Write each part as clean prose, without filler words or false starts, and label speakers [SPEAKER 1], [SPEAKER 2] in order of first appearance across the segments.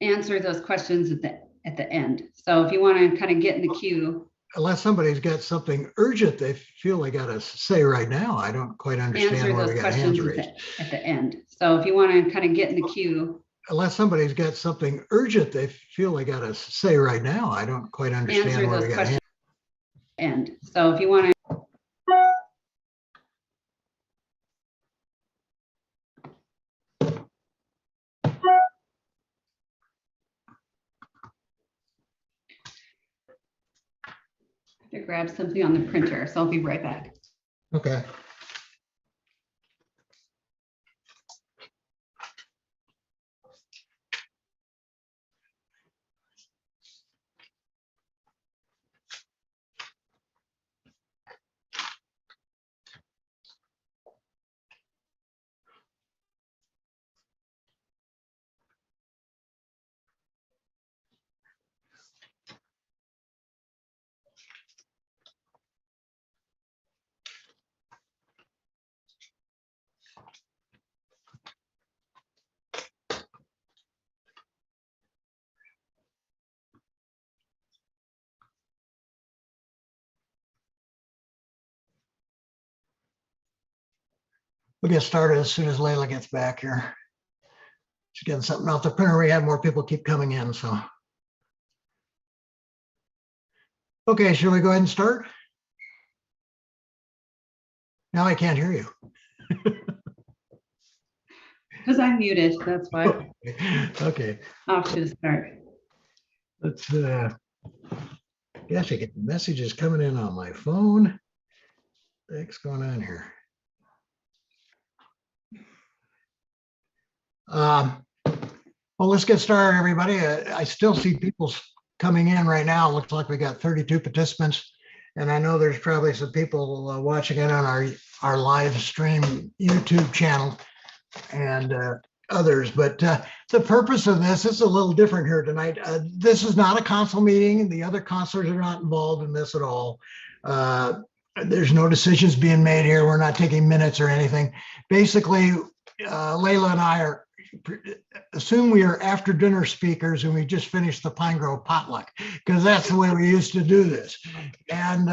[SPEAKER 1] answer those questions at the end. So if you want to kind of get in the queue.
[SPEAKER 2] Unless somebody's got something urgent they feel they got to say right now. I don't quite understand why we got hands raised.
[SPEAKER 1] At the end. So if you want to kind of get in the queue.
[SPEAKER 2] Unless somebody's got something urgent they feel they got to say right now. I don't quite understand why we got hands
[SPEAKER 1] raised. So if you want to. To grab something on the printer, so I'll be right back.
[SPEAKER 2] Okay. We'll get started as soon as Leila gets back here. She's getting something off the printer. We have more people keep coming in, so. Okay, should we go ahead and start? Now I can't hear you.
[SPEAKER 1] Because I'm muted, that's why.
[SPEAKER 2] Okay.
[SPEAKER 1] Off to the start.
[SPEAKER 2] Let's, gosh, I get the messages coming in on my phone. What the heck's going on here? Well, let's get started, everybody. I still see people coming in right now. It looks like we got 32 participants, and I know there's probably some people watching it on our live stream YouTube channel and others. But the purpose of this is a little different here tonight. This is not a council meeting. The other councilors are not involved in this at all. There's no decisions being made here. We're not taking minutes or anything. Basically, Leila and I assume we are after dinner speakers and we just finished the Pine Grove potluck, because that's the way we used to do this. And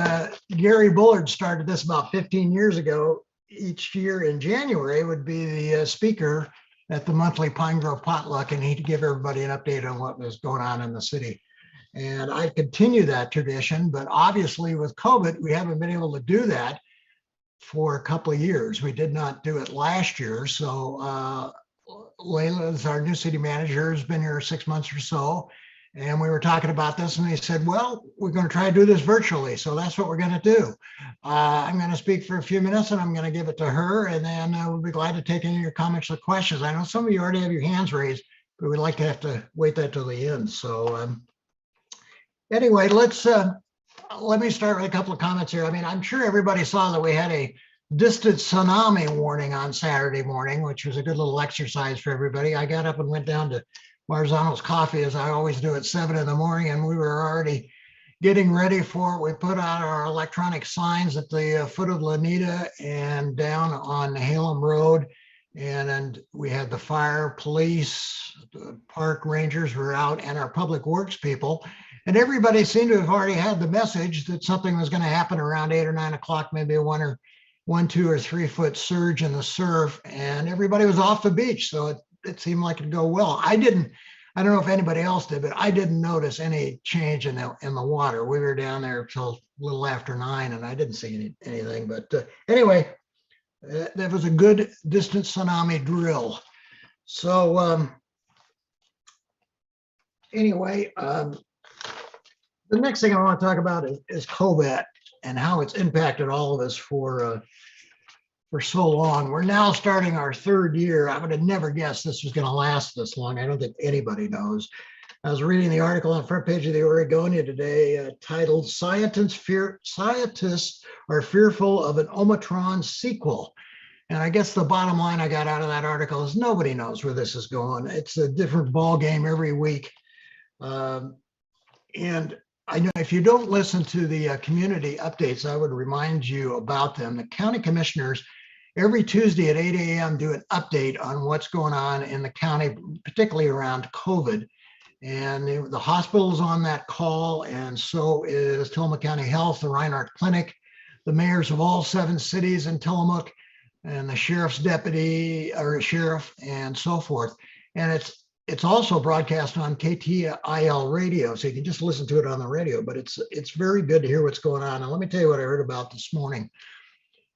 [SPEAKER 2] Gary Bullard started this about 15 years ago. Each year in January would be the speaker at the monthly Pine Grove potluck, and he'd give everybody an update on what was going on in the city. And I continue that tradition, but obviously with COVID, we haven't been able to do that for a couple of years. We did not do it last year. So Leila is our new city manager, has been here 6 months or so. And we were talking about this and they said, well, we're going to try to do this virtually. So that's what we're going to do. I'm going to speak for a few minutes and I'm going to give it to her. And then we'll be glad to take any of your comments or questions. I know some of you already have your hands raised, but we'd like to have to wait that till the end. So anyway, let me start with a couple of comments here. I mean, I'm sure everybody saw that we had a distant tsunami warning on Saturday morning, which was a good little exercise for everybody. I got up and went down to Marzano's Coffee, as I always do, at 7 in the morning, and we were already getting ready for it. We put out our electronic signs at the foot of Lanita and down on Halem Road, and we had the fire, police, the park rangers were out, and our public works people. And everybody seemed to have already had the message that something was going to happen around 8 or 9 o'clock, maybe a 1, 2, or 3 foot surge in the surf, and everybody was off the beach. So it seemed like it'd go well. I don't know if anybody else did, but I didn't notice any change in the water. We were down there till a little after 9 and I didn't see anything. But anyway, that was a good distant tsunami drill. So anyway, the next thing I want to talk about is COVID and how it's impacted all of us for so long. We're now starting our 3rd year. I would have never guessed this was going to last this long. I don't think anybody knows. I was reading the article on the front page of the Oregonia today titled Scientists Are Fearful of an Omicron Sequel. And I guess the bottom line I got out of that article is nobody knows where this is going. It's a different ball game every week. And I know if you don't listen to the community updates, I would remind you about them. The county commissioners every Tuesday at 8 a.m. do an update on what's going on in the county, particularly around COVID. And the hospital's on that call, and so is Tillamook County Health, the Reinhardt Clinic, the mayors of all 7 cities in Tillamook, and the sheriff's deputy or sheriff, and so forth. And it's also broadcast on KTIL radio, so you can just listen to it on the radio. But it's very good to hear what's going on. And let me tell you what I heard about this morning.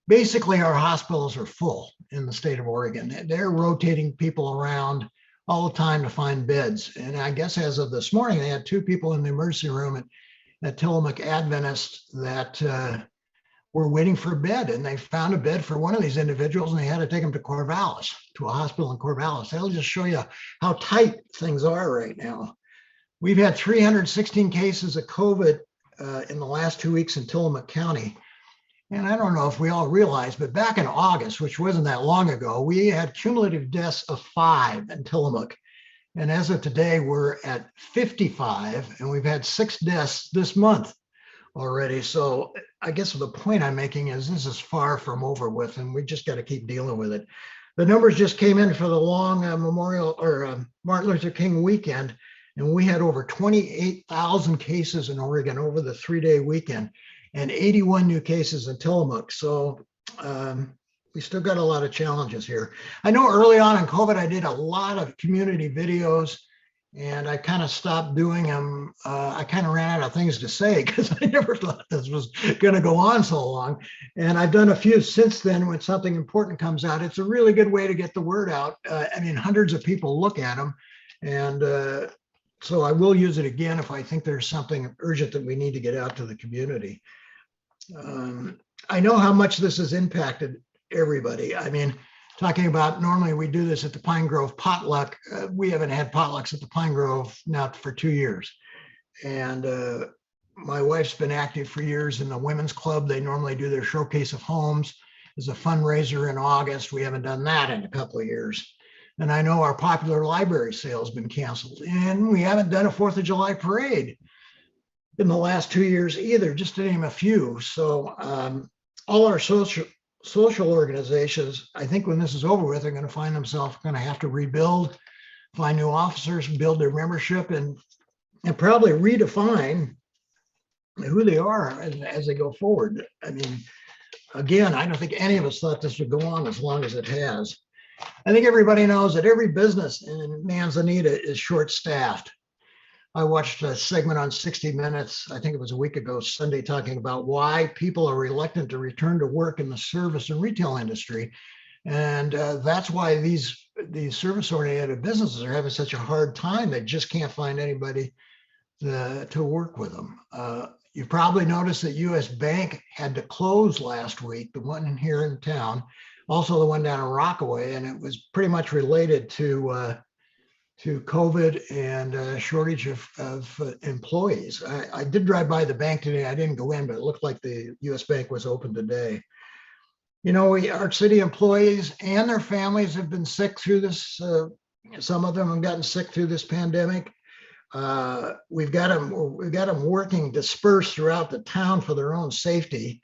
[SPEAKER 2] Basically, our hospitals are full in the state of Oregon. They're rotating people around all the time to find beds. And I guess as of this morning, they had 2 people in the emergency room at Tillamook Adventist that were waiting for a bed. And they found a bed for one of these individuals, and they had to take him to Corvallis, to a hospital in Corvallis. That'll just show you how tight things are right now. We've had 316 cases of COVID in the last 2 weeks in Tillamook County. And I don't know if we all realize, but back in August, which wasn't that long ago, we had cumulative deaths of 5 in Tillamook. And as of today, we're at 55, and we've had 6 deaths this month already. So I guess the point I'm making is this is far from over with, and we just got to keep dealing with it. The numbers just came in for the long Memorial or Martin Luther King weekend, and we had over 28,000 cases in Oregon over the 3-day weekend, and 81 new cases in Tillamook. So we still got a lot of challenges here. I know early on in COVID, I did a lot of community videos, and I kind of stopped doing them. I kind of ran out of things to say because I never thought this was going to go on so long. And I've done a few since then when something important comes out. It's a really good way to get the word out. I mean, hundreds of people look at them. And so I will use it again if I think there's something urgent that we need to get out to the community. I know how much this has impacted everybody. I mean, talking about normally we do this at the Pine Grove potluck. We haven't had potlucks at the Pine Grove now for 2 years. And my wife's been active for years in the women's club. They normally do their showcase of homes as a fundraiser in August. We haven't done that in a couple of years. And I know our popular library sale has been canceled, and we haven't done a 4th of July parade in the last 2 years either, just to name a few. So all our social organizations, I think when this is over with, are going to find themselves going to have to rebuild, find new officers, build their membership, and probably redefine who they are as they go forward. I mean, again, I don't think any of us thought this would go on as long as it has. I think everybody knows that every business in Manzanita is short-staffed. I watched a segment on 60 Minutes, I think it was a week ago, Sunday, talking about why people are reluctant to return to work in the service and retail industry. And that's why these service-oriented businesses are having such a hard time. They just can't find anybody to work with them. You probably noticed that US Bank had to close last week, the one here in town, also the one down in Rockaway, and it was pretty much related to COVID and a shortage of employees. I did drive by the bank today. I didn't go in, but it looked like the US Bank was open today. You know, our city employees and their families have been sick through this. Some of them have gotten sick through this pandemic. We've got them working dispersed throughout the town for their own safety.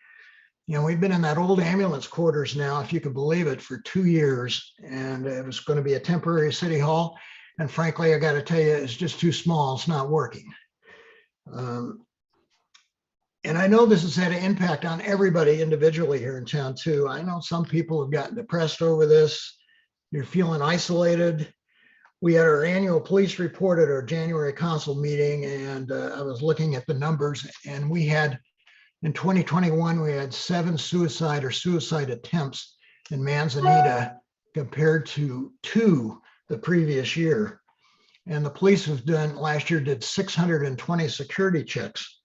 [SPEAKER 2] You know, we've been in that old ambulance quarters now, if you could believe it, for 2 years, and it was going to be a temporary city hall. And frankly, I got to tell you, it's just too small. It's not working. And I know this has had an impact on everybody individually here in town too. I know some people have gotten depressed over this. You're feeling isolated. We had our annual police report at our January council meeting, and I was looking at the numbers, and we had, in 2021, we had 7 suicide attempts in Manzanita compared to 2 the previous year. And the police last year did 620 security checks.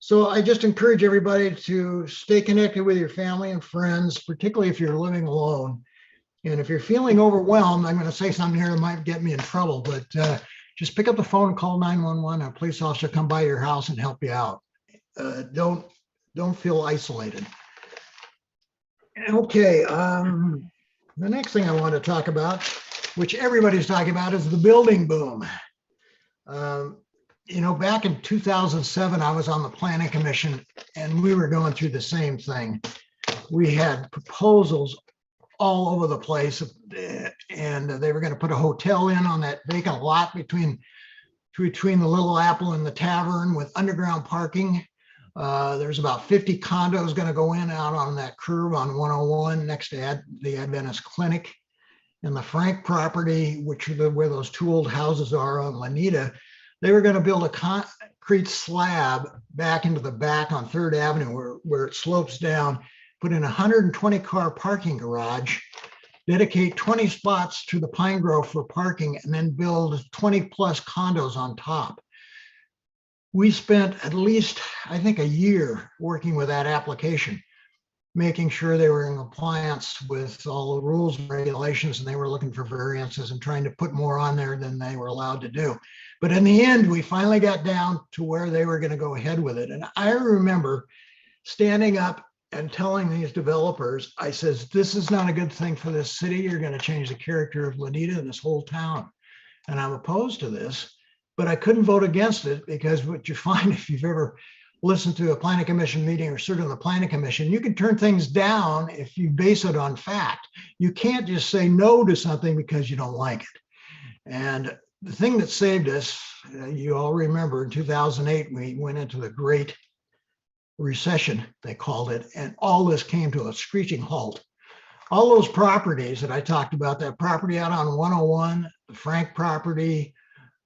[SPEAKER 2] So I just encourage everybody to stay connected with your family and friends, particularly if you're living alone. And if you're feeling overwhelmed, I'm going to say something here that might get me in trouble, but just pick up the phone and call 911. A police officer come by your house and help you out. Don't feel isolated. Okay, the next thing I want to talk about, which everybody's talking about, is the building boom. You know, back in 2007, I was on the Planning Commission, and we were going through the same thing. We had proposals all over the place, and they were going to put a hotel in on that vacant lot between between the Little Apple and the Tavern with underground parking. There's about 50 condos going to go in out on that curve on 101 next to the Adventist Clinic. And the Frank property, which are where those two old houses are on Lanita, they were going to build a concrete slab back into the back on 3rd Avenue where it slopes down, put in a 120 car parking garage, dedicate 20 spots to the Pine Grove for parking, and then build 20 plus condos on top. We spent at least, I think, a year working with that application, making sure they were in compliance with all the rules and regulations, and they were looking for variances and trying to put more on there than they were allowed to do. But in the end, we finally got down to where they were going to go ahead with it. And I remember standing up and telling these developers, I says, this is not a good thing for this city. You're going to change the character of Lanita and this whole town. And I'm opposed to this, but I couldn't vote against it because what you find if you've ever listened to a planning commission meeting or served on the planning commission, you can turn things down if you base it on fact. You can't just say no to something because you don't like it. And the thing that saved us, you all remember in 2008, we went into the Great Recession, they called it, and all this came to a screeching halt. All those properties that I talked about, that property out on 101, the Frank property,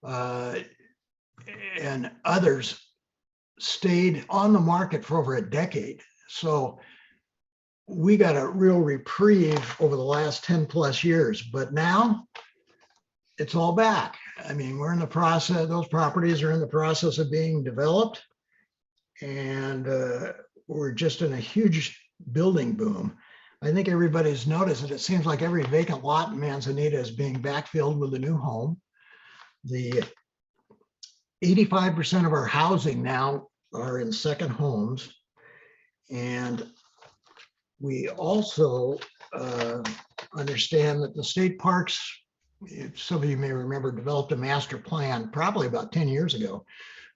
[SPEAKER 2] and others stayed on the market for over a decade. So we got a real reprieve over the last 10 plus years, but now it's all back. I mean, we're in the process, those properties are in the process of being developed, and we're just in a huge building boom. I think everybody's noticed that it seems like every vacant lot in Manzanita is being backfilled with a new home. The 85% of our housing now are in second homes. And we also understand that the state parks, some of you may remember, developed a master plan probably about 10 years ago.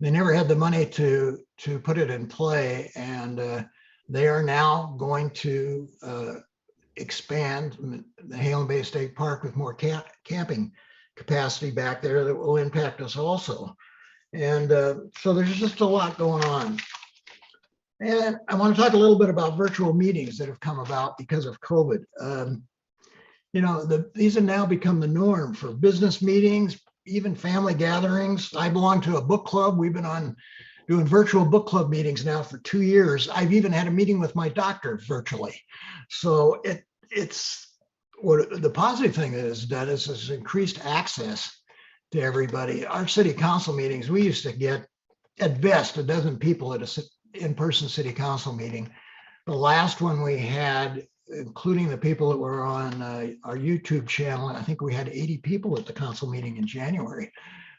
[SPEAKER 2] They never had the money to put it in play, and they are now going to expand the Halem Bay State Park with more camping capacity back there that will impact us also. And so there's just a lot going on. And I want to talk a little bit about virtual meetings that have come about because of COVID. These have now become the norm for business meetings, even family gatherings. I belong to a book club. We've been doing virtual book club meetings now for 2 years. I've even had a meeting with my doctor virtually. So it's what the positive thing that it's done is increased access to everybody. Our city council meetings, we used to get at best a dozen people at a in-person city council meeting. The last one we had, including the people that were on our YouTube channel, I think we had 80 people at the council meeting in January.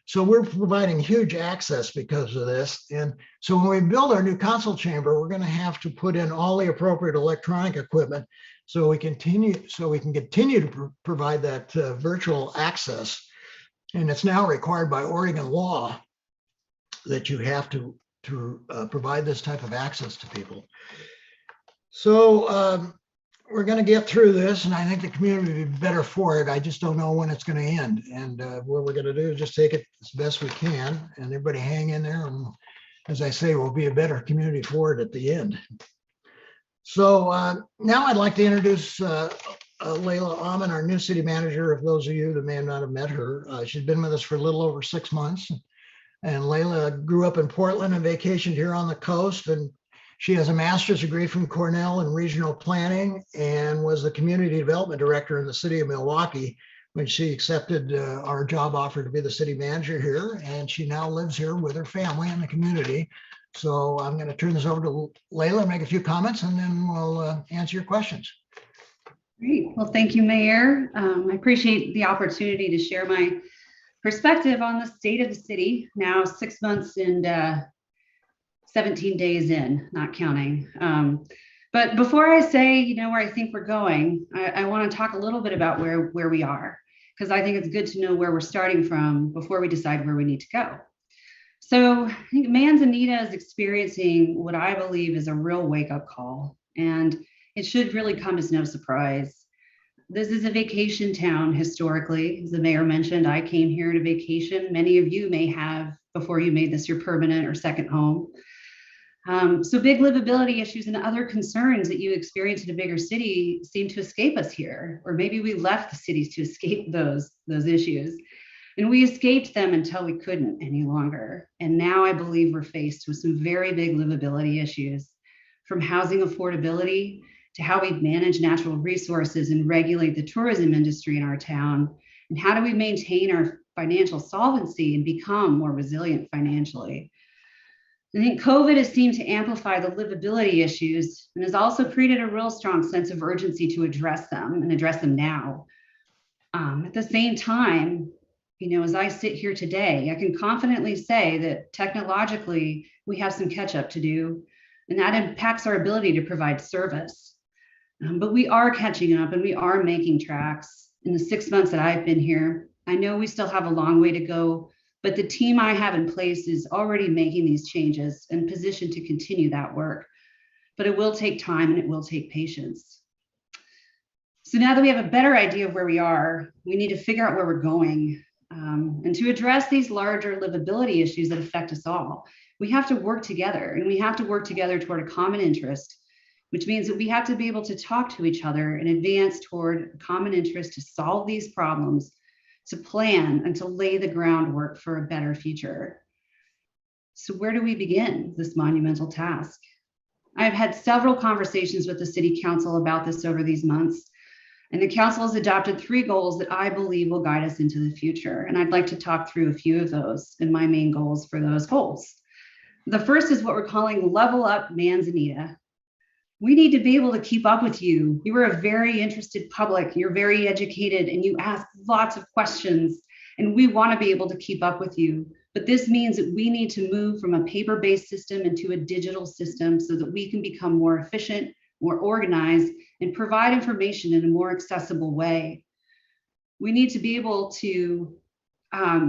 [SPEAKER 2] So we're providing huge access because of this. And so when we build our new council chamber, we're going to have to put in all the appropriate electronic equipment so we can continue to provide that virtual access. And it's now required by Oregon law that you have to provide this type of access to people. So we're going to get through this, and I think the community will be better for it. I just don't know when it's going to end. And what we're going to do is just take it as best we can, and everybody hang in there. And as I say, we'll be a better community for it at the end. So now I'd like to introduce Leila Almond, our new city manager. If those of you that may not have met her, she's been with us for a little over 6 months. And Leila grew up in Portland and vacationed here on the coast. And she has a master's degree from Cornell in regional planning and was the community development director in the city of Milwaukee when she accepted our job offer to be the city manager here. And she now lives here with her family in the community. So I'm going to turn this over to Leila, make a few comments, and then we'll answer your questions.
[SPEAKER 1] Great. Well, thank you, Mayor. I appreciate the opportunity to share my perspective on the state of the city, now 6 months and 17 days in, not counting. But before I say, where I think we're going, I want to talk a little bit about where we are, because I think it's good to know where we're starting from before we decide where we need to go. So I think Manzanita is experiencing what I believe is a real wake-up call, and it should really come as no surprise. This is a vacation town historically. As the mayor mentioned, I came here to vacation. Many of you may have before you made this your permanent or second home. So big livability issues and other concerns that you experience in a bigger city seem to escape us here, or maybe we left the cities to escape those issues. And we escaped them until we couldn't any longer. And now I believe we're faced with some very big livability issues, from housing affordability to how we manage natural resources and regulate the tourism industry in our town. And how do we maintain our financial solvency and become more resilient financially? I think COVID has seemed to amplify the livability issues and has also created a real strong sense of urgency to address them and address them now. At the same time, as I sit here today, I can confidently say that technologically we have some catch up to do, and that impacts our ability to provide service. But we are catching up and we are making tracks. In the 6 months that I've been here, I know we still have a long way to go, but the team I have in place is already making these changes and positioned to continue that work. But it will take time and it will take patience. So now that we have a better idea of where we are, we need to figure out where we're going. And to address these larger livability issues that affect us all, we have to work together, and we have to work together toward a common interest, which means that we have to be able to talk to each other and advance toward a common interest to solve these problems, to plan and to lay the groundwork for a better future. So where do we begin this monumental task? I've had several conversations with the City Council about this over these months, and the council has adopted 3 goals that I believe will guide us into the future. And I'd like to talk through a few of those and my main goals for those goals. The first is what we're calling Level Up Manzanita. We need to be able to keep up with you. You are a very interested public, you're very educated, and you ask lots of questions, and we want to be able to keep up with you. But this means that we need to move from a paper-based system into a digital system so that we can become more efficient, more organized, and provide information in a more accessible way. We need to be able to,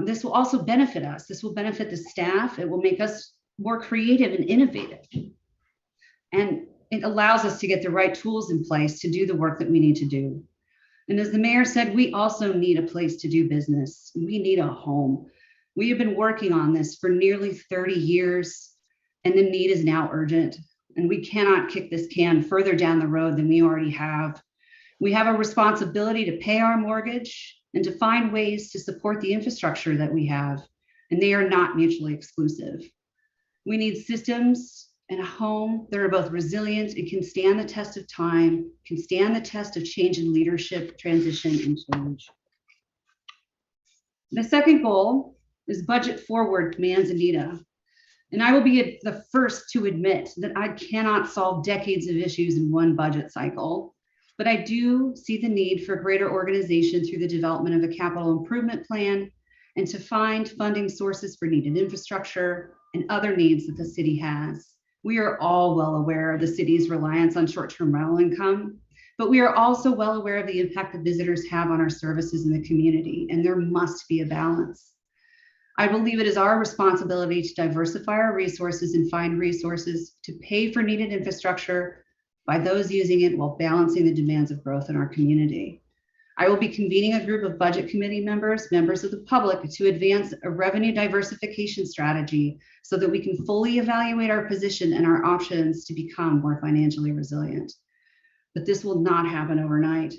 [SPEAKER 1] this will also benefit us. This will benefit the staff. It will make us more creative and innovative. And it allows us to get the right tools in place to do the work that we need to do. And as the mayor said, we also need a place to do business. We need a home. We have been working on this for nearly 30 years, and the need is now urgent. And we cannot kick this can further down the road than we already have. We have a responsibility to pay our mortgage and to find ways to support the infrastructure that we have, and they are not mutually exclusive. We need systems and a home that are both resilient and can stand the test of time, can stand the test of change in leadership, transition, and change. The second goal is budget forward Manzanita. And I will be the first to admit that I cannot solve decades of issues in one budget cycle, but I do see the need for greater organization through the development of a capital improvement plan and to find funding sources for needed infrastructure and other needs that the city has. We are all well aware of the city's reliance on short-term rental income, but we are also well aware of the impact that visitors have on our services in the community, and there must be a balance. I believe it is our responsibility to diversify our resources and find resources to pay for needed infrastructure by those using it while balancing the demands of growth in our community. I will be convening a group of budget committee members of the public, to advance a revenue diversification strategy so that we can fully evaluate our position and our options to become more financially resilient. But this will not happen overnight.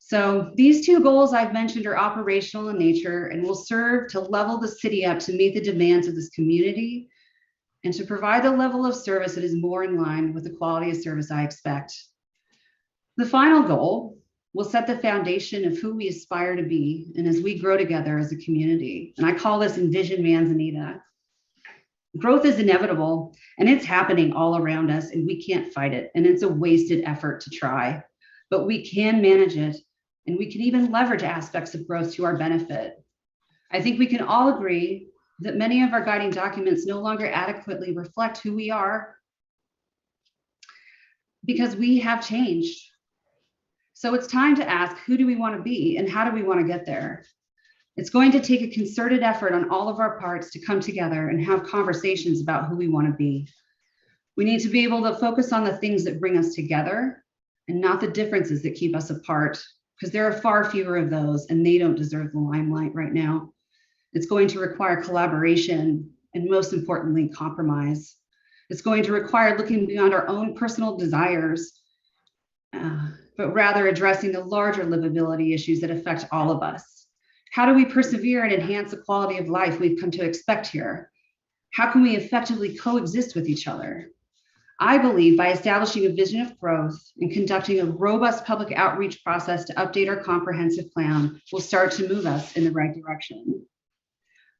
[SPEAKER 1] So these 2 goals I've mentioned are operational in nature and will serve to level the city up to meet the demands of this community and to provide the level of service that is more in line with the quality of service I expect. The final goal will set the foundation of who we aspire to be and as we grow together as a community. And I call this Envision Manzanita. Growth is inevitable and it's happening all around us, and we can't fight it. And it's a wasted effort to try, but we can manage it. And we can even leverage aspects of growth to our benefit. I think we can all agree that many of our guiding documents no longer adequately reflect who we are because we have changed. So it's time to ask, who do we want to be and how do we want to get there? It's going to take a concerted effort on all of our parts to come together and have conversations about who we want to be. We need to be able to focus on the things that bring us together and not the differences that keep us apart, because there are far fewer of those and they don't deserve the limelight right now. It's going to require collaboration and, most importantly, compromise. It's going to require looking beyond our own personal desires, but rather addressing the larger livability issues that affect all of us. How do we persevere and enhance the quality of life we've come to expect here? How can we effectively coexist with each other? I believe by establishing a vision of growth and conducting a robust public outreach process to update our comprehensive plan will start to move us in the right direction.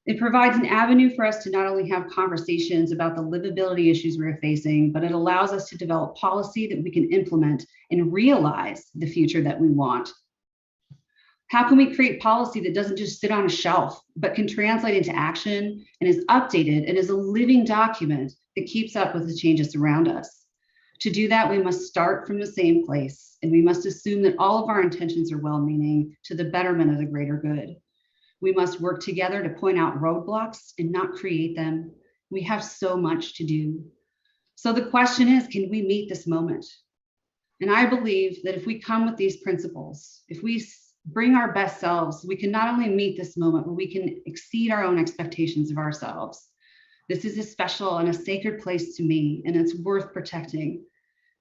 [SPEAKER 1] It provides an avenue for us to not only have conversations about the livability issues we're facing, but it allows us to develop policy that we can implement and realize the future that we want. How can we create policy that doesn't just sit on a shelf, but can translate into action and is updated and is a living document that keeps up with the changes around us? To do that, we must start from the same place, and we must assume that all of our intentions are well-meaning to the betterment of the greater good. We must work together to point out roadblocks and not create them. We have so much to do. So the question is, can we meet this moment? And I believe that if we come with these principles, if we bring our best selves, we can not only meet this moment, but we can exceed our own expectations of ourselves. This is a special and a sacred place to me, and it's worth protecting.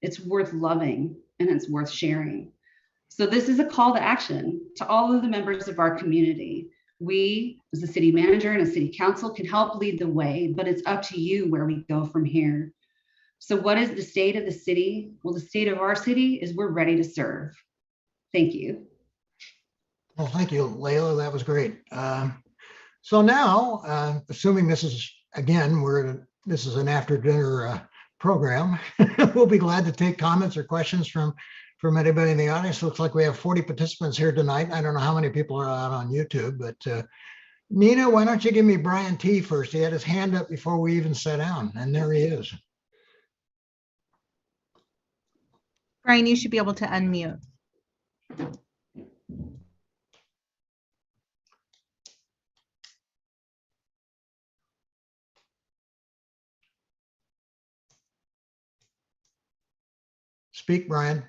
[SPEAKER 1] It's worth loving, and it's worth sharing. So this is a call to action to all of the members of our community. We, as a city manager and a city council, can help lead the way, but it's up to you where we go from here. So what is the state of the city? Well, the state of our city is we're ready to serve. Thank you.
[SPEAKER 2] Well, thank you, Leila. That was great. So now, assuming this is, again, this is an after dinner program, we'll be glad to take comments or questions from anybody in the audience. Looks like we have 40 participants here tonight. I don't know how many people are out on YouTube, but Nina, why don't you give me Brian T first? He had his hand up before we even sat down, and there he is.
[SPEAKER 3] Brian, you should be able to unmute.
[SPEAKER 2] Speak, Brian.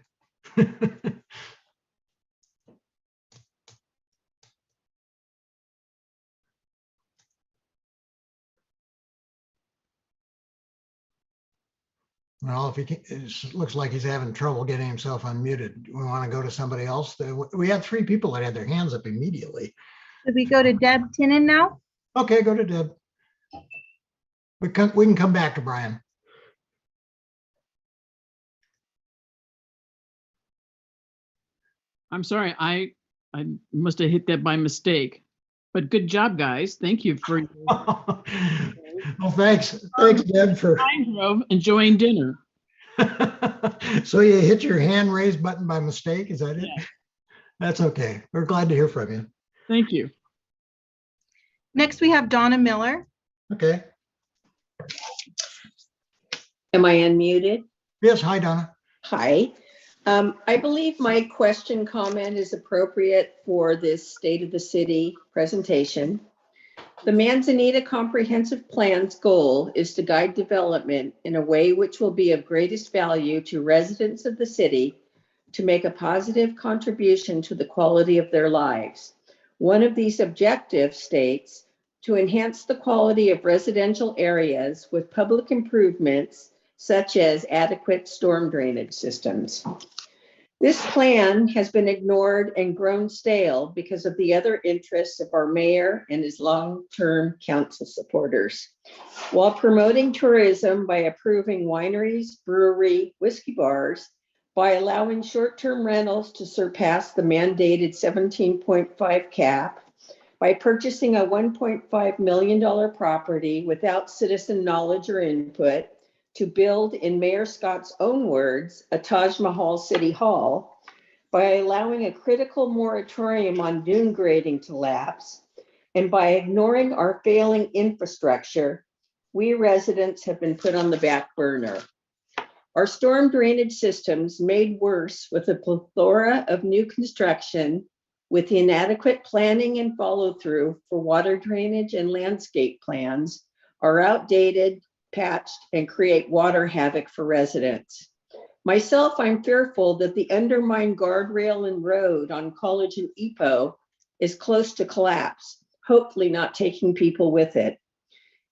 [SPEAKER 2] Well, if it looks like he's having trouble getting himself unmuted. We want to go to somebody else. We had 3 people that had their hands up immediately.
[SPEAKER 3] Should we go to Deb Tinnen now?
[SPEAKER 2] Okay, go to Deb. We can come back to Brian.
[SPEAKER 4] I'm sorry, I must have hit that by mistake, but good job, guys. Thank you for
[SPEAKER 2] Well, thanks. Thanks, Deb, for
[SPEAKER 4] Pine Grove enjoying dinner.
[SPEAKER 2] So you hit your hand raised button by mistake, is that it?
[SPEAKER 4] Yeah.
[SPEAKER 2] That's okay. We're glad to hear from you.
[SPEAKER 4] Thank you.
[SPEAKER 3] Next, we have Donna Miller.
[SPEAKER 2] Okay.
[SPEAKER 5] Am I unmuted?
[SPEAKER 2] Yes, hi, Donna.
[SPEAKER 5] Hi. I believe my comment is appropriate for this State of the City presentation. The Manzanita Comprehensive Plan's goal is to guide development in a way which will be of greatest value to residents of the city to make a positive contribution to the quality of their lives. One of these objectives states to enhance the quality of residential areas with public improvements such as adequate storm drainage systems. This plan has been ignored and grown stale because of the other interests of our mayor and his long-term council supporters. While promoting tourism by approving wineries, brewery, whiskey bars, by allowing short-term rentals to surpass the mandated 17.5 cap, by purchasing a $1.5 million property without citizen knowledge or input, to build, in Mayor Scott's own words, a Taj Mahal City Hall, by allowing a critical moratorium on dune grading to lapse, and by ignoring our failing infrastructure, we residents have been put on the back burner. Our storm drainage systems, made worse with a plethora of new construction, with inadequate planning and follow-through for water drainage and landscape plans, are outdated, patched, and create water havoc for residents. Myself, I'm fearful that the undermined guardrail and road on College and Epo is close to collapse, hopefully not taking people with it.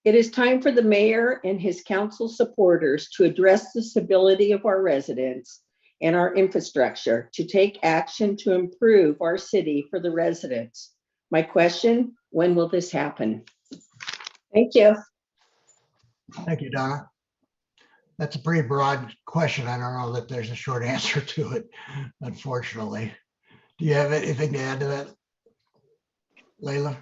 [SPEAKER 5] It is time for the mayor and his council supporters to address the stability of our residents and our infrastructure, to take action to improve our city for the residents. My question, when will this happen? Thank you.
[SPEAKER 2] Thank you, Donna. That's a pretty broad question. I don't know that there's a short answer to it, unfortunately. Do you have anything to add to that, Leila?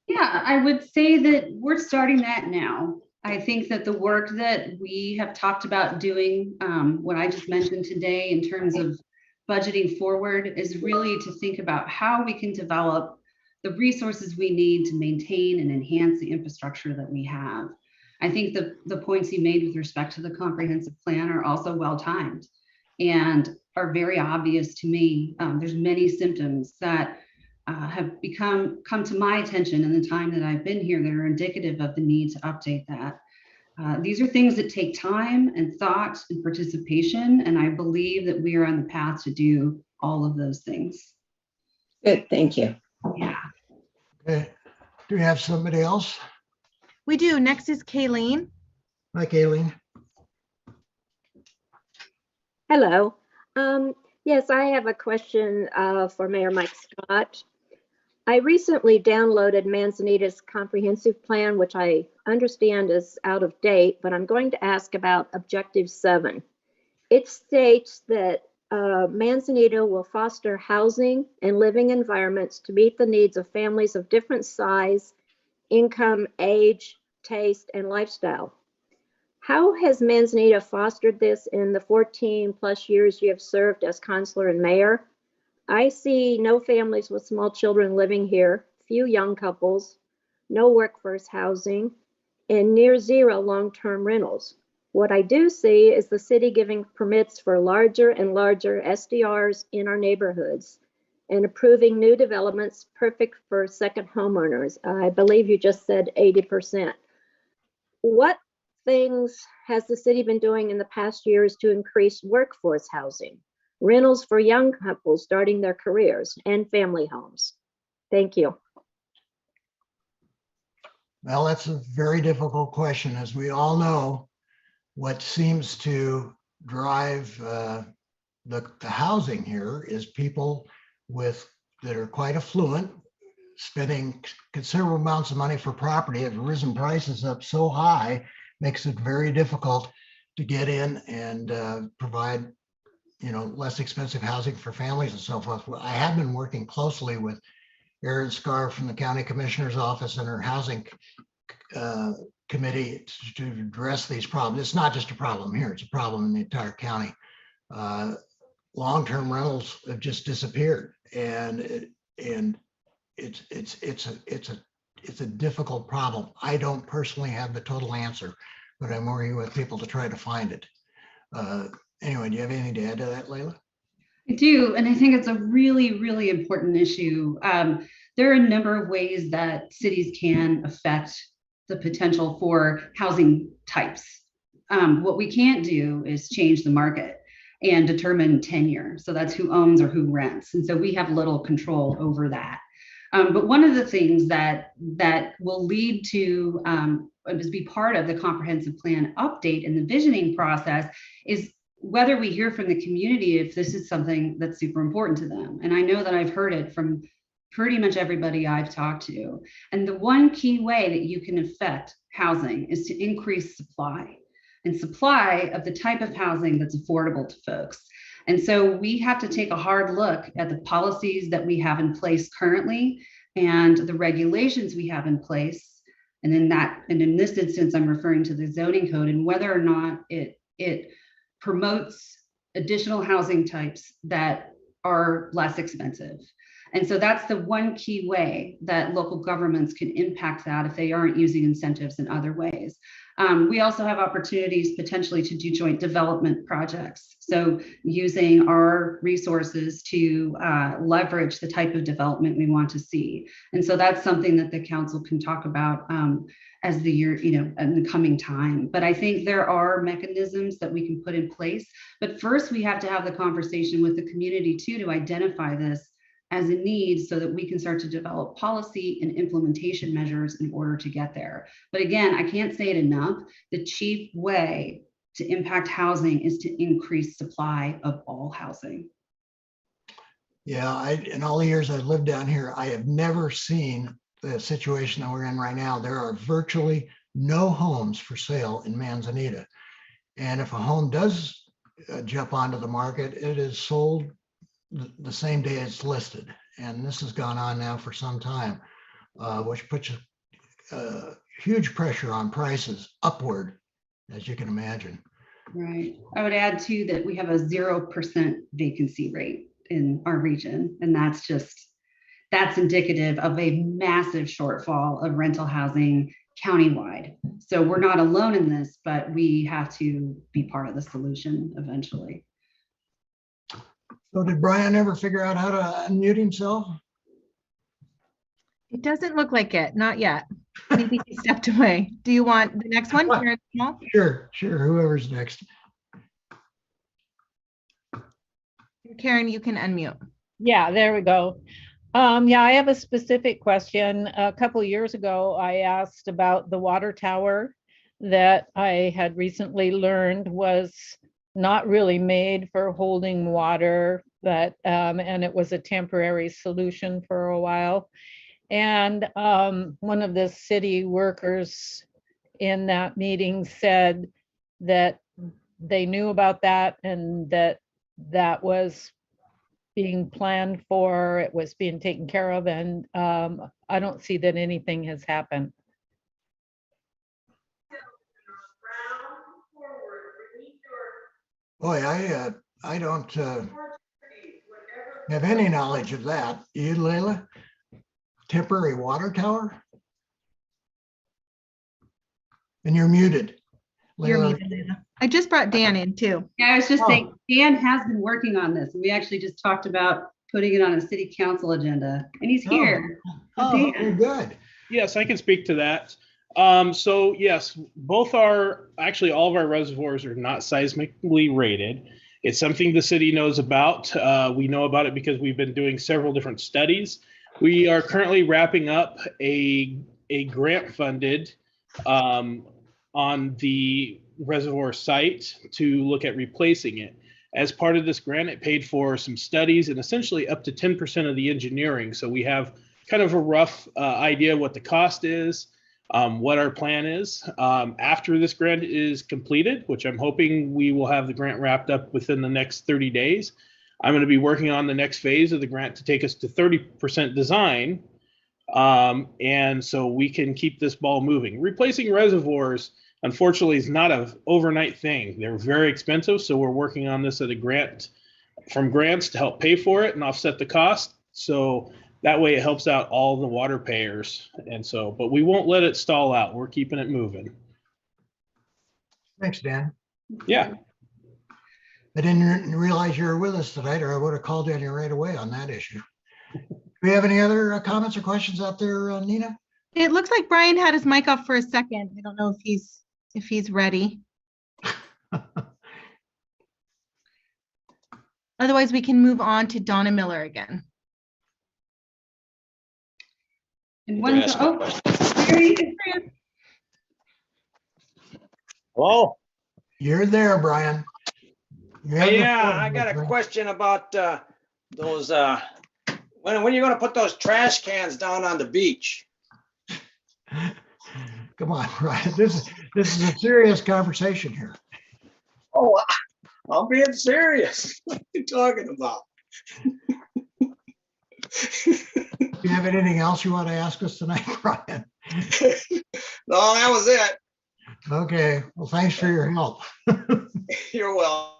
[SPEAKER 1] Yeah, I would say that we're starting that now. I think that the work that we have talked about doing, what I just mentioned today in terms of budgeting forward, is really to think about how we can develop the resources we need to maintain and enhance the infrastructure that we have. I think the points you made with respect to the comprehensive plan are also well timed and are very obvious to me. There's many symptoms that have come to my attention in the time that I've been here that are indicative of the need to update that. These are things that take time and thought and participation, and I believe that we are on the path to do all of those things.
[SPEAKER 5] Good, thank you.
[SPEAKER 1] Yeah.
[SPEAKER 2] Okay. Do we have somebody else?
[SPEAKER 3] We do. Next is Kayleen.
[SPEAKER 2] Hi, Kayleen.
[SPEAKER 6] Hello. Yes, I have a question for Mayor Mike Scott. I recently downloaded Manzanita's comprehensive plan, which I understand is out of date, but I'm going to ask about Objective 7. It states that Manzanita will foster housing and living environments to meet the needs of families of different size, income, age, taste, and lifestyle. How has Manzanita fostered this in the 14 plus years you have served as councilor and mayor? I see no families with small children living here, few young couples, no workforce housing, and near zero long-term rentals. What I do see is the city giving permits for larger and larger SDRs in our neighborhoods and approving new developments perfect for second homeowners. I believe you just said 80%. What things has the city been doing in the past years to increase workforce housing, rentals for young couples starting their careers, and family homes? Thank you.
[SPEAKER 2] Well, that's a very difficult question. As we all know, what seems to drive the housing here is people that are quite affluent, spending considerable amounts of money for property. Have risen prices up so high, makes it very difficult to get in and provide, less expensive housing for families and so forth. I have been working closely with Erin Scarr from the County Commissioner's Office and her housing committee to address these problems. It's not just a problem here; it's a problem in the entire county. Long-term rentals have just disappeared, and it's a difficult problem. I don't personally have the total answer, but I'm working with people to try to find it. Anyway, do you have anything to add to that, Leila?
[SPEAKER 1] I do, and I think it's a really, really important issue. There are a number of ways that cities can affect the potential for housing types. What we can't do is change the market and determine tenure. So that's who owns or who rents. And so we have little control over that. But one of the things that will lead to be part of the comprehensive plan update and the visioning process is whether we hear from the community if this is something that's super important to them. And I know that I've heard it from pretty much everybody I've talked to. And the one key way that you can affect housing is to increase supply, and supply of the type of housing that's affordable to folks. And so we have to take a hard look at the policies that we have in place currently and the regulations we have in place. And in this instance, I'm referring to the zoning code and whether or not it promotes additional housing types that are less expensive. And so that's the one key way that local governments can impact that if they aren't using incentives in other ways. We also have opportunities potentially to do joint development projects. So using our resources to leverage the type of development we want to see. And so that's something that the council can talk about as the year, in the coming time. But I think there are mechanisms that we can put in place. But first, we have to have the conversation with the community too, to identify this as a need so that we can start to develop policy and implementation measures in order to get there. But again, I can't say it enough. The chief way to impact housing is to increase supply of all housing.
[SPEAKER 2] Yeah, in all the years I've lived down here, I have never seen the situation that we're in right now. There are virtually no homes for sale in Manzanita. And if a home does jump onto the market, it is sold the same day it's listed. And this has gone on now for some time, which puts huge pressure on prices upward, as you can imagine.
[SPEAKER 1] Right. I would add too that we have a 0% vacancy rate in our region. And that's indicative of a massive shortfall of rental housing countywide. So we're not alone in this, but we have to be part of the solution eventually.
[SPEAKER 2] So did Brian ever figure out how to unmute himself?
[SPEAKER 3] It doesn't look like it, not yet. Maybe he stepped away. Do you want the next one? Karen Small?
[SPEAKER 2] Sure, whoever's next.
[SPEAKER 3] Karen, you can unmute.
[SPEAKER 7] Yeah, there we go. Yeah, I have a specific question. A couple years ago, I asked about the water tower that I had recently learned was not really made for holding water, but and it was a temporary solution for a while. And one of the city workers in that meeting said that they knew about that and that was being planned for, it was being taken care of, and I don't see that anything has happened.
[SPEAKER 2] Boy, I don't have any knowledge of that. You, Leila? Temporary water tower? And you're muted.
[SPEAKER 3] You're
[SPEAKER 2] Leila.
[SPEAKER 3] muted, Leila. I just brought Dan in too.
[SPEAKER 1] Yeah, I was just saying, Dan has been working on this. We actually just talked about putting it on a city council agenda, and he's here.
[SPEAKER 2] Oh,
[SPEAKER 1] Dan.
[SPEAKER 2] very good.
[SPEAKER 8] Yes, I can speak to that. So yes, all of our reservoirs are not seismically rated. It's something the city knows about. We know about it because we've been doing several different studies. We are currently wrapping up a grant funded on the reservoir site to look at replacing it. As part of this grant, it paid for some studies and essentially up to 10% of the engineering. So we have kind of a rough idea what the cost is, what our plan is. After this grant is completed, which I'm hoping we will have the grant wrapped up within the next 30 days, I'm going to be working on the next phase of the grant to take us to 30% design. And so we can keep this ball moving. Replacing reservoirs, unfortunately, is not an overnight thing. They're very expensive. So we're working on this at a grants to help pay for it and offset the cost. So that way it helps out all the water payers. And so, but we won't let it stall out. We're keeping it moving.
[SPEAKER 2] Thanks, Dan.
[SPEAKER 8] Yeah.
[SPEAKER 2] I didn't realize you were with us tonight, or I would have called you right away on that issue. Do we have any other comments or questions out there, Nina?
[SPEAKER 3] It looks like Brian had his mic off for a second. I don't know if he's ready. Otherwise, we can move on to Donna Miller again.
[SPEAKER 1] And one, here he is.
[SPEAKER 9] Hello?
[SPEAKER 2] You're there, Brian. You have the
[SPEAKER 9] Yeah,
[SPEAKER 2] floor,
[SPEAKER 9] I got a
[SPEAKER 2] Brian.
[SPEAKER 9] question about those, when are you gonna put those trash cans down on the beach?
[SPEAKER 2] Come on, Brian. This is a serious conversation here.
[SPEAKER 9] Oh, I'm being serious. What are you talking about?
[SPEAKER 2] Do you have anything else you want to ask us tonight, Brian?
[SPEAKER 9] No, that was it.
[SPEAKER 2] Okay, well, thanks for your help.
[SPEAKER 9] You're welcome.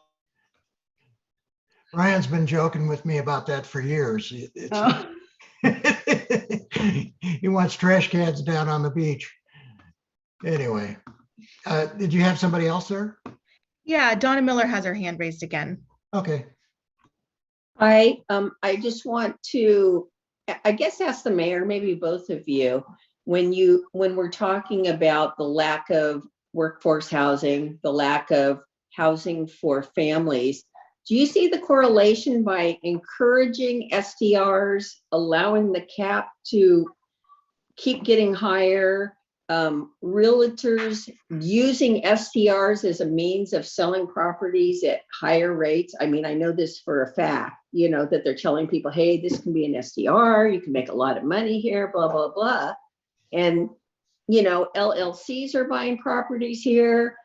[SPEAKER 2] Ryan's been joking with me about that for years.
[SPEAKER 1] Oh,
[SPEAKER 2] He wants trash cans down on the beach. Anyway, did you have somebody else there?
[SPEAKER 3] Yeah, Donna Miller has her hand raised again.
[SPEAKER 2] Okay.
[SPEAKER 5] I just want to, I guess, ask the mayor, maybe both of you, when we're talking about the lack of workforce housing, the lack of housing for families, do you see the correlation by encouraging STRs, allowing the cap to keep getting higher, realtors using STRs as a means of selling properties at higher rates? I mean, I know this for a fact, that they're telling people, hey, this can be an STR, you can make a lot of money here, blah, blah, blah. And, LLCs are buying properties here,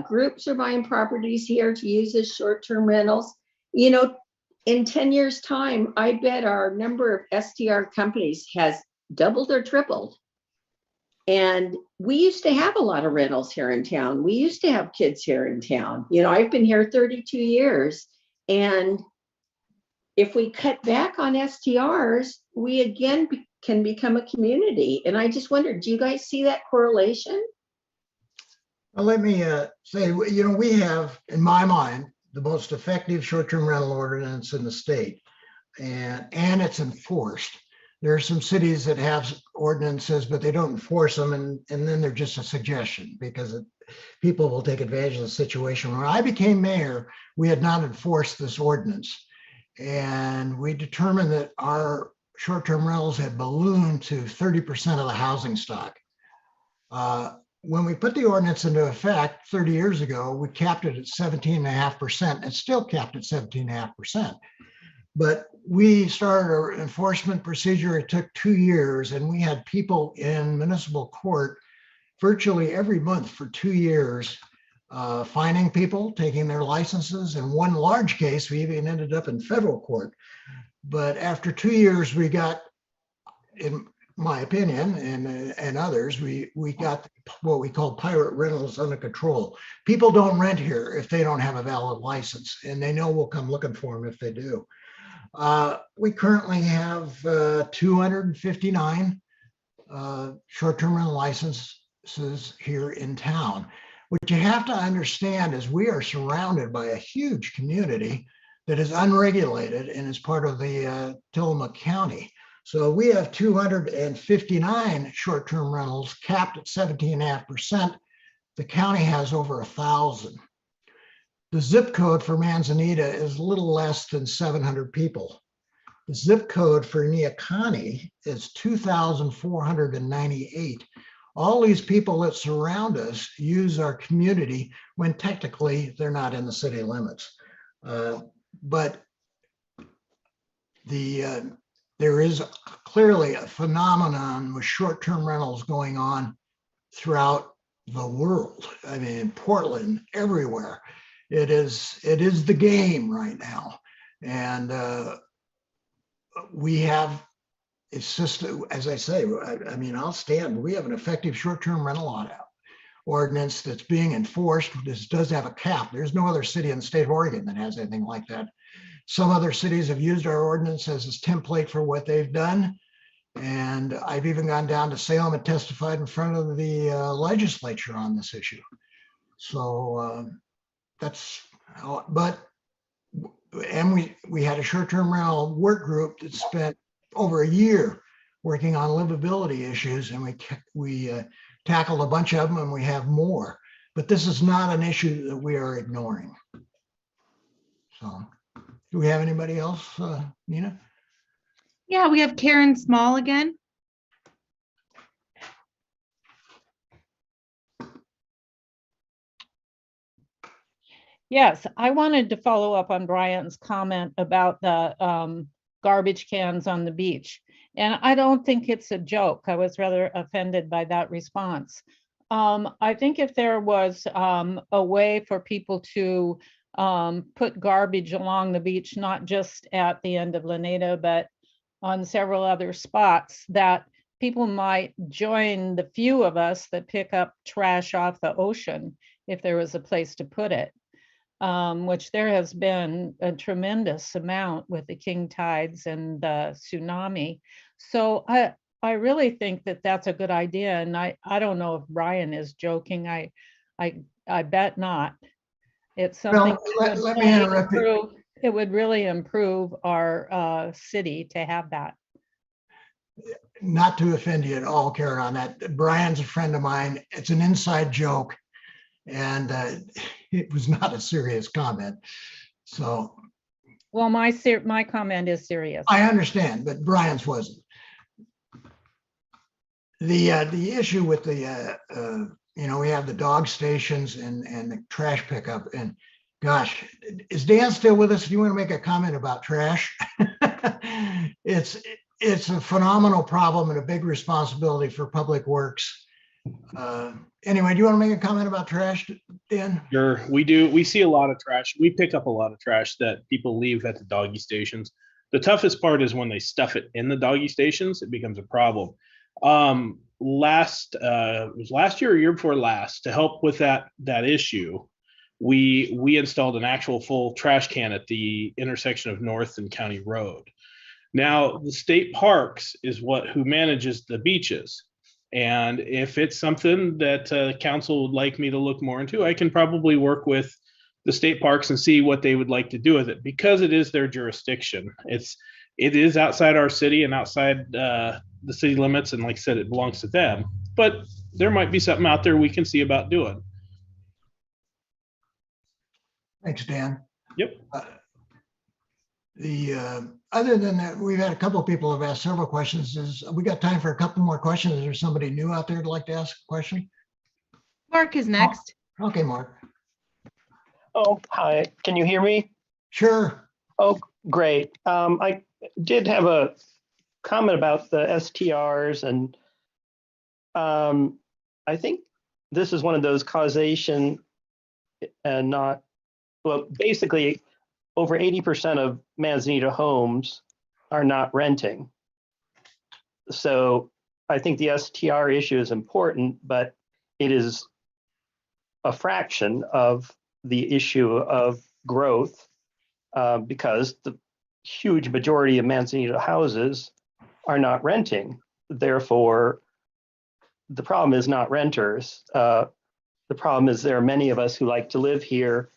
[SPEAKER 5] groups are buying properties here to use as short-term rentals. In 10 years' time, I bet our number of STR companies has doubled or tripled. And we used to have a lot of rentals here in town. We used to have kids here in town. I've been here 32 years. And if we cut back on STRs, we again can become a community. And I just wondered, do you guys see that correlation?
[SPEAKER 2] Well, let me say, we have, in my mind, the most effective short-term rental ordinance in the state, and it's enforced. There are some cities that have ordinances, but they don't enforce them, and then they're just a suggestion because people will take advantage of the situation. When I became mayor, we had not enforced this ordinance, and we determined that our short-term rentals had ballooned to 30% of the housing stock. When we put the ordinance into effect 30 years ago, we capped it at 17.5%. It's still capped at 17.5%. But we started an enforcement procedure. It took 2 years, and we had people in municipal court virtually every month for 2 years, fining people, taking their licenses. In one large case, we even ended up in federal court. But after 2 years, we got, in my opinion, and others, we got what we call pirate rentals under control. People don't rent here if they don't have a valid license, and they know we'll come looking for them if they do. We currently have 259 short-term rental licenses here in town. What you have to understand is we are surrounded by a huge community that is unregulated and is part of the Tillamook County. So we have 259 short-term rentals capped at 17.5%. The county has over 1,000. The zip code for Manzanita is a little less than 700 people. The zip code for Neocani is 2,498. All these people that surround us use our community when technically they're not in the city limits. But there is clearly a phenomenon with short-term rentals going on throughout the world. I mean, Portland, everywhere. It is the game right now. And we have, it's just, as I say, I mean, I'll stand, we have an effective short-term rental ordinance that's being enforced. This does have a cap. There's no other city in the state of Oregon that has anything like that. Some other cities have used our ordinance as a template for what they've done. And I've even gone down to Salem and testified in front of the legislature on this issue. So that's how, and we had a short-term rental work group that spent over a year working on livability issues, and we tackled a bunch of them, and we have more. But this is not an issue that we are ignoring. So, do we have anybody else, Nina?
[SPEAKER 3] Yeah, we have Karen Small again.
[SPEAKER 7] Yes, I wanted to follow up on Brian's comment about the garbage cans on the beach. And I don't think it's a joke. I was rather offended by that response. I think if there was a way for people to put garbage along the beach, not just at the end of Laneda, but on several other spots, that people might join the few of us that pick up trash off the ocean if there was a place to put it. which there has been a tremendous amount with the king tides and the tsunami. So I really think that that's a good idea. And I don't know if Brian is joking. I bet not. It's something.
[SPEAKER 2] Well,
[SPEAKER 7] that would
[SPEAKER 2] let me
[SPEAKER 7] really
[SPEAKER 2] interrupt you.
[SPEAKER 7] improve- It would really improve our city to have that.
[SPEAKER 2] Not to offend you at all, Karen, on that. Brian's a friend of mine. It's an inside joke. And it was not a serious comment. So
[SPEAKER 7] Well, my comment is serious.
[SPEAKER 2] I understand, but Brian's wasn't. The issue with the, we have the dog stations and the trash pickup, and gosh, is Dan still with us? Do you want to make a comment about trash? It's a phenomenal problem and a big responsibility for Public Works. Anyway, do you want to make a comment about trash, Dan?
[SPEAKER 8] Sure, we do. We see a lot of trash. We pick up a lot of trash that people leave at the doggy stations. The toughest part is when they stuff it in the doggy stations, it becomes a problem. It was last year or year before last, to help with that issue, we installed an actual full trash can at the intersection of North and County Road. Now, the state parks is who manages the beaches. And if it's something that council would like me to look more into, I can probably work with the state parks and see what they would like to do with it, because it is their jurisdiction. It is outside our city and outside the city limits. And like I said, it belongs to them, but there might be something out there we can see about doing.
[SPEAKER 2] Thanks, Dan.
[SPEAKER 8] Yep.
[SPEAKER 2] Other than that, we've had a couple of people have asked several questions. We got time for a couple more questions? Is there somebody new out there that'd like to ask a question?
[SPEAKER 3] Mark is next.
[SPEAKER 2] Okay, Mark.
[SPEAKER 10] Oh, hi. Can you hear me?
[SPEAKER 2] Sure.
[SPEAKER 10] Oh, great. I did have a comment about the STRs, and I think this is one of those causation and not, well, basically over 80% of Manzanita homes are not renting. So I think the STR issue is important, but it is a fraction of the issue of growth, because the huge majority of Manzanita houses are not renting. Therefore, the problem is not renters. The problem is there are many of us who like to live here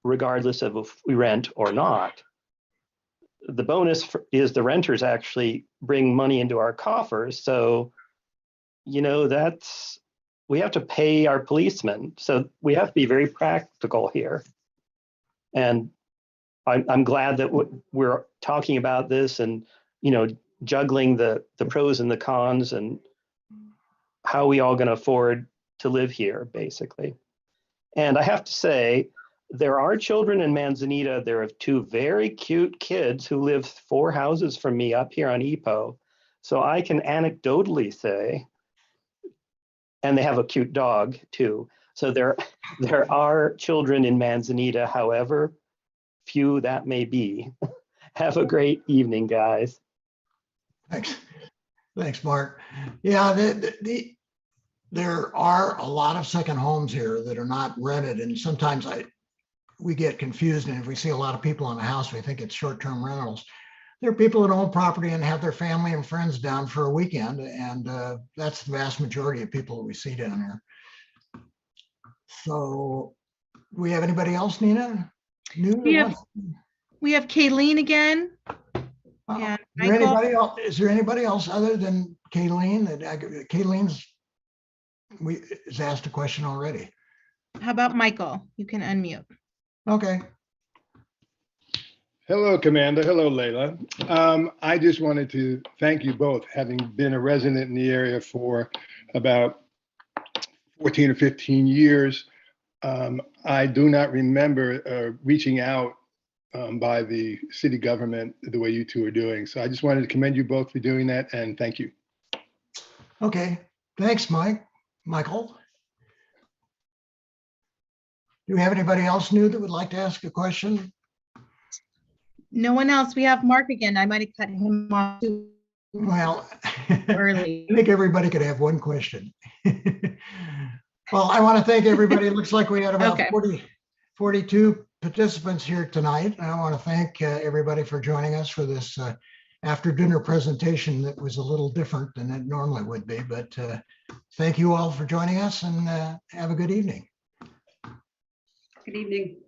[SPEAKER 10] regardless of if we rent or not. The bonus is the renters actually bring money into our coffers. So, we have to pay our policemen. So we have to be very practical here. And I'm glad that we're talking about this and, juggling the pros and the cons and how we all going to afford to live here, basically. And I have to say, there are children in Manzanita. There are two very cute kids who live 4 houses from me up here on Epo. So I can anecdotally say, and they have a cute dog too. So there are children in Manzanita, however few that may be. Have a great evening, guys.
[SPEAKER 2] Thanks, Mark. Yeah, there are a lot of second homes here that are not rented, and sometimes we get confused, and if we see a lot of people in a house, we think it's short-term rentals. There are people that own property and have their family and friends down for a weekend, and that's the vast majority of people that we see down here. So, do we have anybody else, Nina?
[SPEAKER 3] We have Kayleen again. And
[SPEAKER 2] Is there anybody else other than Kayleen? Kayleen's has asked a question already.
[SPEAKER 3] How about Michael? You can unmute.
[SPEAKER 2] Okay.
[SPEAKER 11] Hello, Commander. Hello, Leila. I just wanted to thank you both, having been a resident in the area for about 14 or 15 years. I do not remember reaching out by the city government the way you two are doing. So I just wanted to commend you both for doing that, and thank you.
[SPEAKER 2] Okay. Thanks, Michael. Do we have anybody else new that would like to ask a question?
[SPEAKER 3] No one else. We have Mark again. I might have cut him off too
[SPEAKER 2] Well,
[SPEAKER 3] early.
[SPEAKER 2] I think everybody could have one question. Well, I want to thank everybody. It looks like we had about
[SPEAKER 3] Okay.
[SPEAKER 2] 42 participants here tonight. I want to thank everybody for joining us for this after dinner presentation that was a little different than it normally would be. But thank you all for joining us, and have a good evening.
[SPEAKER 1] Good evening.